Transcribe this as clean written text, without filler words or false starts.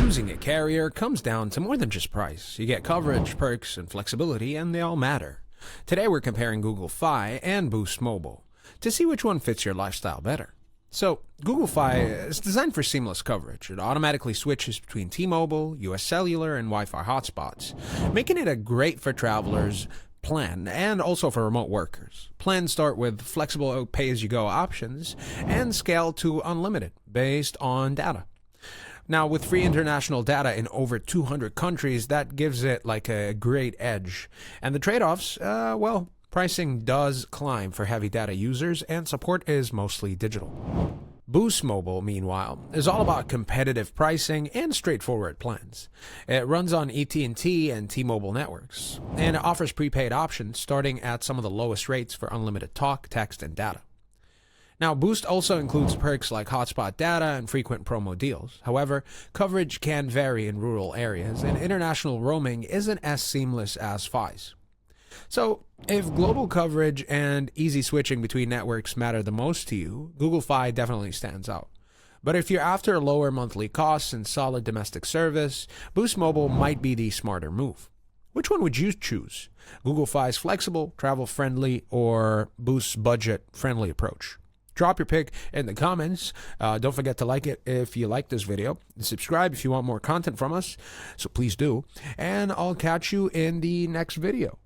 Choosing a carrier comes down to more than just price. You get coverage, perks, and flexibility, and they all matter. Today we're comparing Google Fi and Boost Mobile to see which one fits your lifestyle better. So, Google Fi is designed for seamless coverage. It automatically switches between T-Mobile, US Cellular, and Wi-Fi hotspots, making it a great for travelers plan and also for remote workers. Plans start with flexible pay-as-you-go options and scale to unlimited based on data. Now, with free international data in over 200 countries, that gives it like a great edge. And the trade-offs, pricing does climb for heavy data users and support is mostly digital. Boost Mobile, meanwhile, is all about competitive pricing and straightforward plans. It runs on AT&T and T-Mobile networks, and it offers prepaid options starting at some of the lowest rates for unlimited talk, text, and data. Now, Boost also includes perks like hotspot data and frequent promo deals. However, coverage can vary in rural areas, and international roaming isn't as seamless as Fi's. So, if global coverage and easy switching between networks matter the most to you, Google Fi definitely stands out. But if you're after lower monthly costs and solid domestic service, Boost Mobile might be the smarter move. Which one would you choose? Google Fi's flexible, travel-friendly, or Boost's budget-friendly approach? Drop your pick in the comments. Don't forget to like it if you like this video. Subscribe if you want more content from us, so please do. And I'll catch you in the next video.